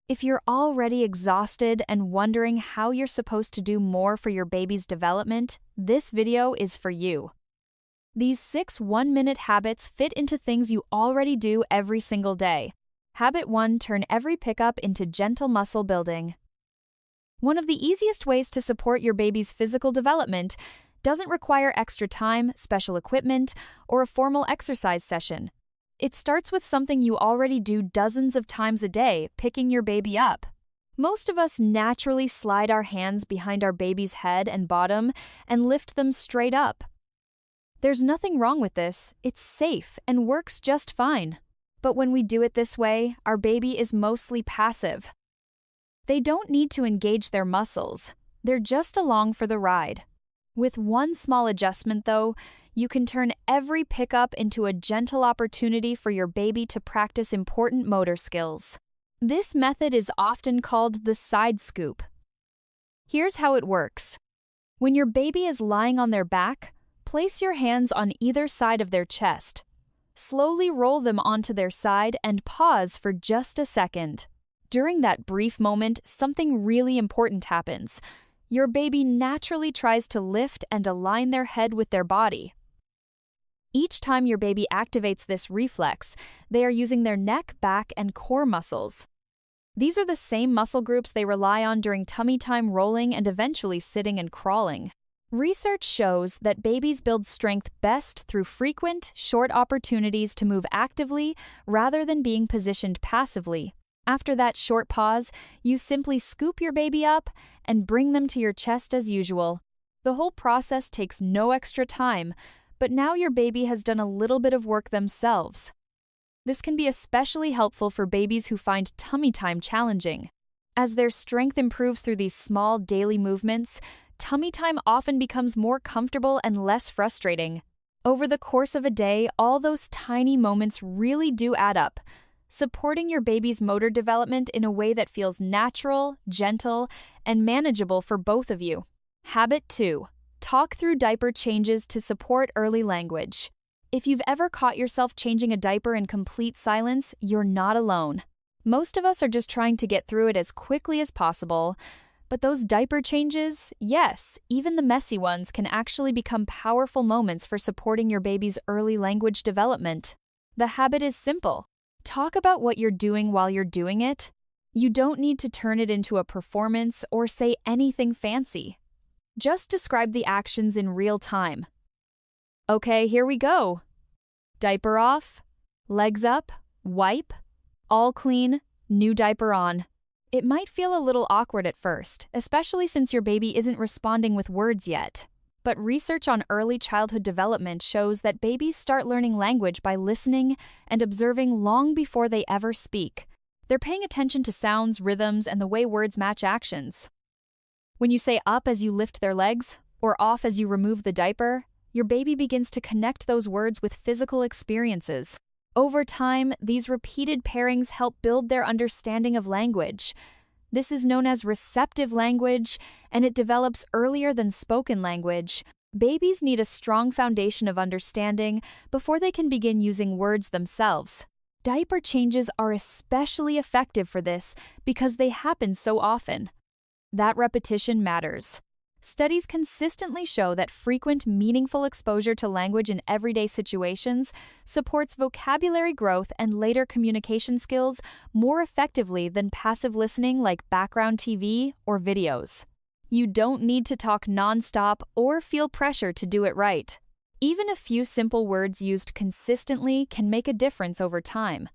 If you're already exhausted and wondering how you're supposed to do more for your baby's development, this video is for you. These 6 one-minute habits fit into things you already do every single day. Habit 1: turn every pickup into gentle muscle building. One of the easiest ways to support your baby's physical development doesn't require extra time, special equipment, or a formal exercise session. It starts with something you already do dozens of times a day, picking your baby up. Most of us naturally slide our hands behind our baby's head and bottom and lift them straight up. There's nothing wrong with this, it's safe and works just fine. But when we do it this way, our baby is mostly passive. They don't need to engage their muscles, they're just along for the ride. With one small adjustment though, you can turn every pickup into a gentle opportunity for your baby to practice important motor skills. This method is often called the side scoop. Here's how it works. When your baby is lying on their back, place your hands on either side of their chest. Slowly roll them onto their side and pause for just a second. During that brief moment, something really important happens. Your baby naturally tries to lift and align their head with their body. Each time your baby activates this reflex, they are using their neck, back, and core muscles. These are the same muscle groups they rely on during tummy time, rolling, and eventually sitting and crawling. Research shows that babies build strength best through frequent, short opportunities to move actively rather than being positioned passively. After that short pause, you simply scoop your baby up and bring them to your chest as usual. The whole process takes no extra time, but now your baby has done a little bit of work themselves. This can be especially helpful for babies who find tummy time challenging. As their strength improves through these small daily movements, tummy time often becomes more comfortable and less frustrating. Over the course of a day, all those tiny moments really do add up, supporting your baby's motor development in a way that feels natural, gentle, and manageable for both of you. Habit 2: talk through diaper changes to support early language. If you've ever caught yourself changing a diaper in complete silence, you're not alone. Most of us are just trying to get through it as quickly as possible. But those diaper changes, yes, even the messy ones, can actually become powerful moments for supporting your baby's early language development. The habit is simple. Talk about what you're doing while you're doing it. You don't need to turn it into a performance or say anything fancy. Just describe the actions in real time. Okay, here we go. Diaper off, legs up, wipe, all clean, new diaper on. It might feel a little awkward at first, especially since your baby isn't responding with words yet. But research on early childhood development shows that babies start learning language by listening and observing long before they ever speak. They're paying attention to sounds, rhythms, and the way words match actions. When you say up as you lift their legs, or off as you remove the diaper, your baby begins to connect those words with physical experiences. Over time, these repeated pairings help build their understanding of language. This is known as receptive language, and it develops earlier than spoken language. Babies need a strong foundation of understanding before they can begin using words themselves. Diaper changes are especially effective for this because they happen so often. That repetition matters. Studies consistently show that frequent, meaningful exposure to language in everyday situations supports vocabulary growth and later communication skills more effectively than passive listening like background TV or videos. You don't need to talk nonstop or feel pressure to do it right. Even a few simple words used consistently can make a difference over time.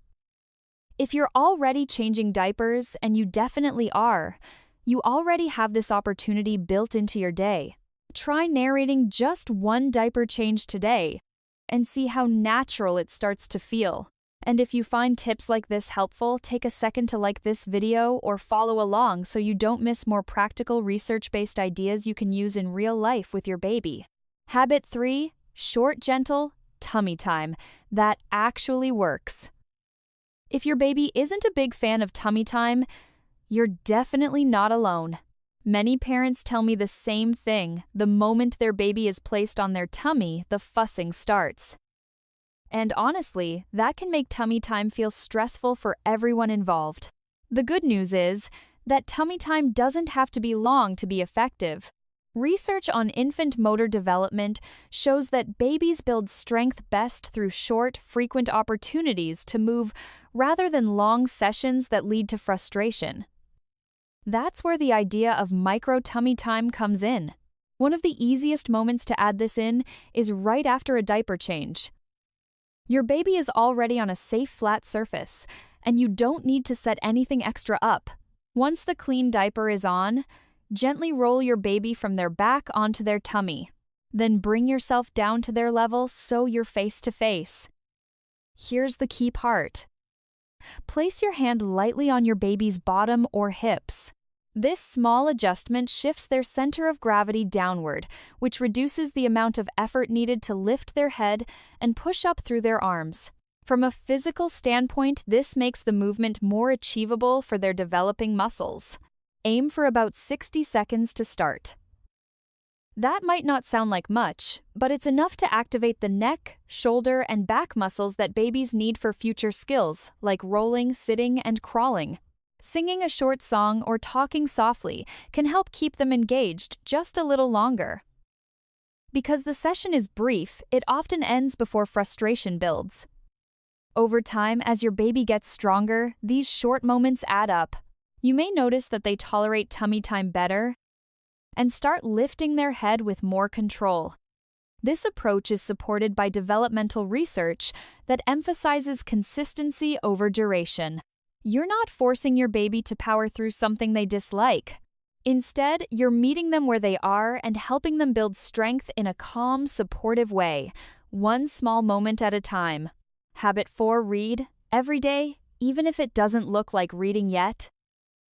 If you're already changing diapers, and you definitely are, you already have this opportunity built into your day. Try narrating just one diaper change today and see how natural it starts to feel. And if you find tips like this helpful, take a second to like this video or follow along so you don't miss more practical research-based ideas you can use in real life with your baby. Habit 3: short, gentle, tummy time. That actually works. If your baby isn't a big fan of tummy time, you're definitely not alone. Many parents tell me the same thing. The moment their baby is placed on their tummy, the fussing starts. And honestly, that can make tummy time feel stressful for everyone involved. The good news is that tummy time doesn't have to be long to be effective. Research on infant motor development shows that babies build strength best through short, frequent opportunities to move rather than long sessions that lead to frustration. That's where the idea of micro tummy time comes in. One of the easiest moments to add this in is right after a diaper change. Your baby is already on a safe, flat surface, and you don't need to set anything extra up. Once the clean diaper is on, gently roll your baby from their back onto their tummy. Then bring yourself down to their level so you're face to face. Here's the key part. Place your hand lightly on your baby's bottom or hips. This small adjustment shifts their center of gravity downward, which reduces the amount of effort needed to lift their head and push up through their arms. From a physical standpoint, this makes the movement more achievable for their developing muscles. Aim for about 60 seconds to start. That might not sound like much, but it's enough to activate the neck, shoulder, and back muscles that babies need for future skills, like rolling, sitting, and crawling. Singing a short song or talking softly can help keep them engaged just a little longer. Because the session is brief, it often ends before frustration builds. Over time, as your baby gets stronger, these short moments add up. You may notice that they tolerate tummy time better and start lifting their head with more control. This approach is supported by developmental research that emphasizes consistency over duration. You're not forcing your baby to power through something they dislike. Instead, you're meeting them where they are and helping them build strength in a calm, supportive way, one small moment at a time. Habit 4: read every day, even if it doesn't look like reading yet.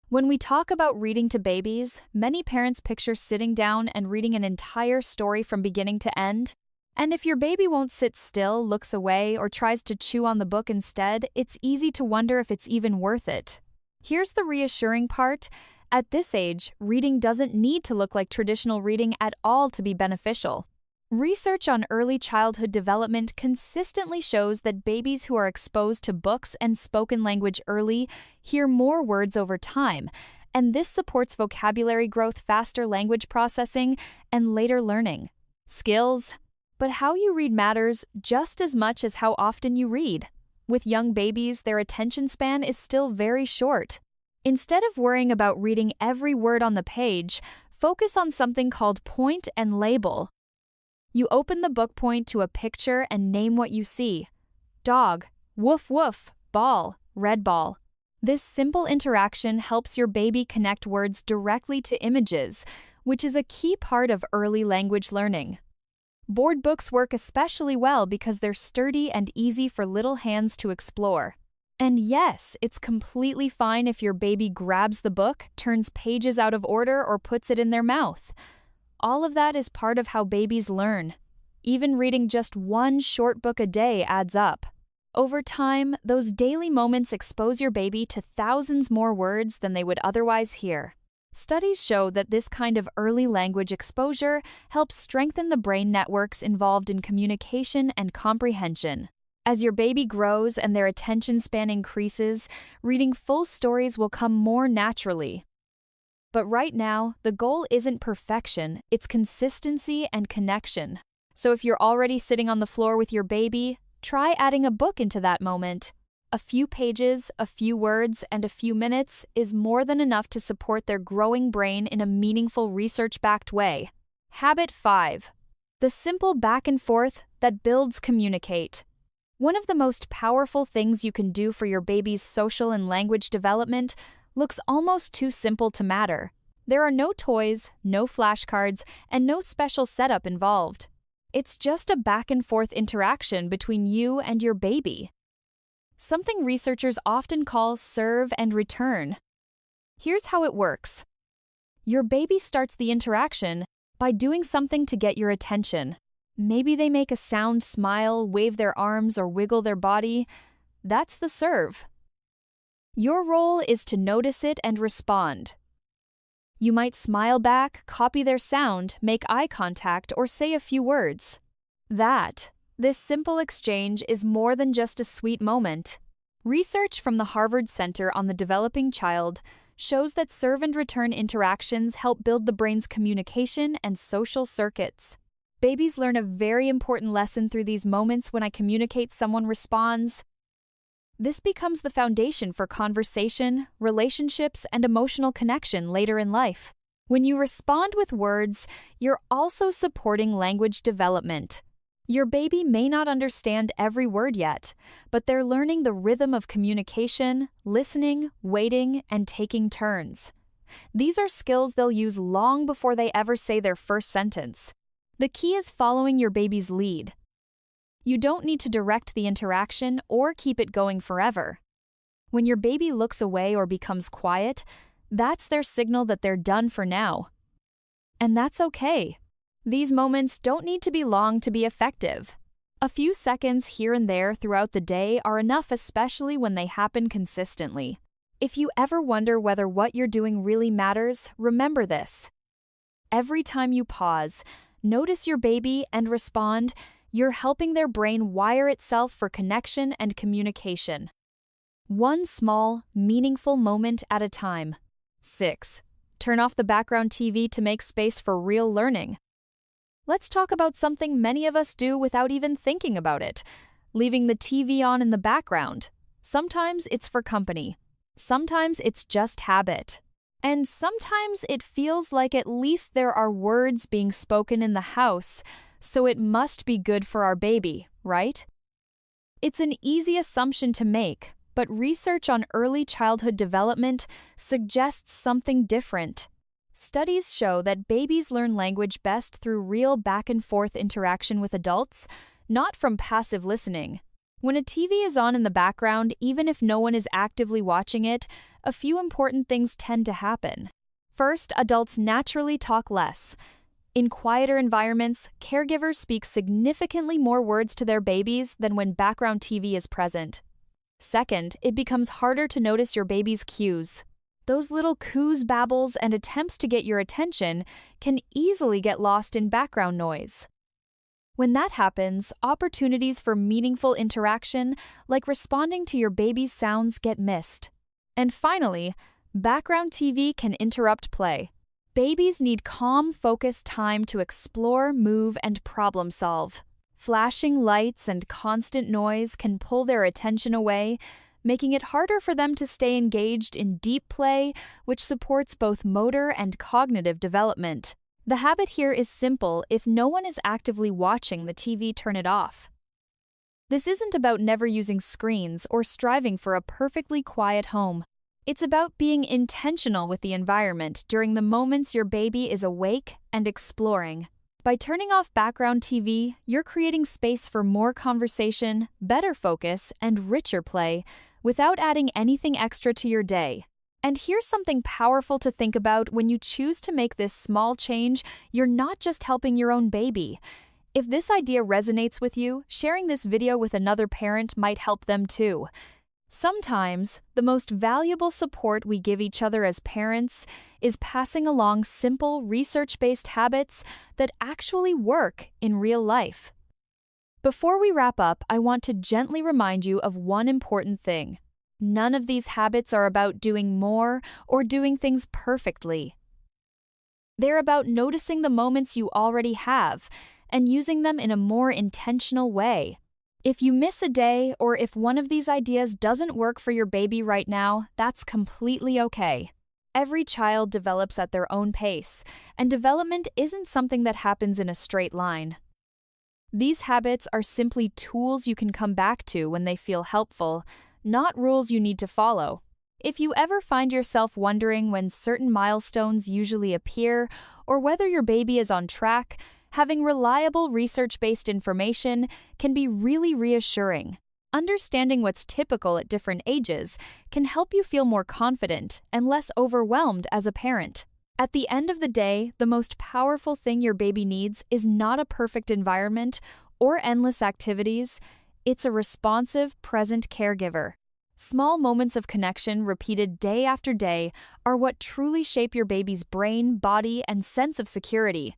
When we talk about reading to babies, many parents picture sitting down and reading an entire story from beginning to end. And if your baby won't sit still, looks away, or tries to chew on the book instead, it's easy to wonder if it's even worth it. Here's the reassuring part. At this age, reading doesn't need to look like traditional reading at all to be beneficial. Research on early childhood development consistently shows that babies who are exposed to books and spoken language early hear more words over time, and this supports vocabulary growth, faster language processing, and later learning skills. But how you read matters just as much as how often you read. With young babies, their attention span is still very short. Instead of worrying about reading every word on the page, focus on something called point and label. You open the book point to a picture and name what you see. Dog, woof woof, ball, red ball. This simple interaction helps your baby connect words directly to images, which is a key part of early language learning. Board books work especially well because they're sturdy and easy for little hands to explore. And yes, it's completely fine if your baby grabs the book, turns pages out of order, or puts it in their mouth. All of that is part of how babies learn. Even reading just one short book a day adds up. Over time, those daily moments expose your baby to thousands more words than they would otherwise hear. Studies show that this kind of early language exposure helps strengthen the brain networks involved in communication and comprehension. As your baby grows and their attention span increases, reading full stories will come more naturally. But right now, the goal isn't perfection, it's consistency and connection. So if you're already sitting on the floor with your baby, try adding a book into that moment. A few pages, a few words, and a few minutes is more than enough to support their growing brain in a meaningful, research-backed way. Habit 5. The simple back and forth that builds communicate. One of the most powerful things you can do for your baby's social and language development looks almost too simple to matter. There are no toys, no flashcards, and no special setup involved. It's just a back-and-forth interaction between you and your baby. Something researchers often call serve and return. Here's how it works. Your baby starts the interaction by doing something to get your attention. Maybe they make a sound, smile, wave their arms, or wiggle their body. That's the serve. Your role is to notice it and respond. You might smile back, copy their sound, make eye contact, or say a few words. This simple exchange is more than just a sweet moment. Research from the Harvard Center on the Developing Child shows that serve and return interactions help build the brain's communication and social circuits. Babies learn a very important lesson through these moments. When I communicate, someone responds. This becomes the foundation for conversation, relationships, and emotional connection later in life. When you respond with words, you're also supporting language development. Your baby may not understand every word yet, but they're learning the rhythm of communication, listening, waiting, and taking turns. These are skills they'll use long before they ever say their first sentence. The key is following your baby's lead. You don't need to direct the interaction or keep it going forever. When your baby looks away or becomes quiet, that's their signal that they're done for now. And that's okay. These moments don't need to be long to be effective. A few seconds here and there throughout the day are enough, especially when they happen consistently. If you ever wonder whether what you're doing really matters, remember this. Every time you pause, notice your baby and respond, you're helping their brain wire itself for connection and communication. One small, meaningful moment at a time. 6. Turn off the background TV to make space for real learning. Let's talk about something many of us do without even thinking about it, leaving the TV on in the background. Sometimes it's for company. Sometimes it's just habit. And sometimes it feels like at least there are words being spoken in the house, so it must be good for our baby, right? It's an easy assumption to make, but research on early childhood development suggests something different. Studies show that babies learn language best through real back-and-forth interaction with adults, not from passive listening. When a TV is on in the background, even if no one is actively watching it, a few important things tend to happen. First, adults naturally talk less. In quieter environments, caregivers speak significantly more words to their babies than when background TV is present. Second, it becomes harder to notice your baby's cues. Those little coos, babbles, and attempts to get your attention can easily get lost in background noise. When that happens, opportunities for meaningful interaction, like responding to your baby's sounds, get missed. And finally, background TV can interrupt play. Babies need calm, focused time to explore, move, and problem solve. Flashing lights and constant noise can pull their attention away, making it harder for them to stay engaged in deep play, which supports both motor and cognitive development. The habit here is simple. If no one is actively watching the TV, turn it off. This isn't about never using screens or striving for a perfectly quiet home. It's about being intentional with the environment during the moments your baby is awake and exploring. By turning off background TV, you're creating space for more conversation, better focus, and richer play without adding anything extra to your day. And here's something powerful to think about: when you choose to make this small change, you're not just helping your own baby. If this idea resonates with you, sharing this video with another parent might help them too. Sometimes, the most valuable support we give each other as parents is passing along simple, research-based habits that actually work in real life. Before we wrap up, I want to gently remind you of one important thing. None of these habits are about doing more or doing things perfectly. They're about noticing the moments you already have and using them in a more intentional way. If you miss a day, or if one of these ideas doesn't work for your baby right now, that's completely okay. Every child develops at their own pace, and development isn't something that happens in a straight line. These habits are simply tools you can come back to when they feel helpful, not rules you need to follow. If you ever find yourself wondering when certain milestones usually appear, or whether your baby is on track, having reliable research-based information can be really reassuring. Understanding what's typical at different ages can help you feel more confident and less overwhelmed as a parent. At the end of the day, the most powerful thing your baby needs is not a perfect environment or endless activities. It's a responsive, present caregiver. Small moments of connection repeated day after day are what truly shape your baby's brain, body, and sense of security.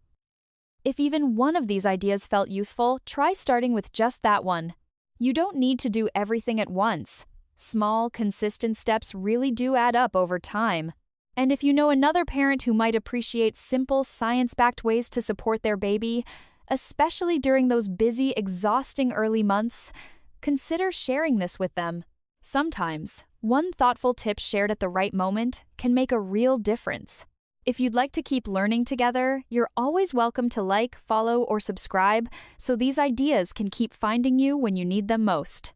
If even one of these ideas felt useful, try starting with just that one. You don't need to do everything at once. Small, consistent steps really do add up over time. And if you know another parent who might appreciate simple, science-backed ways to support their baby, especially during those busy, exhausting early months, consider sharing this with them. Sometimes, one thoughtful tip shared at the right moment can make a real difference. If you'd like to keep learning together, you're always welcome to like, follow, or subscribe so these ideas can keep finding you when you need them most.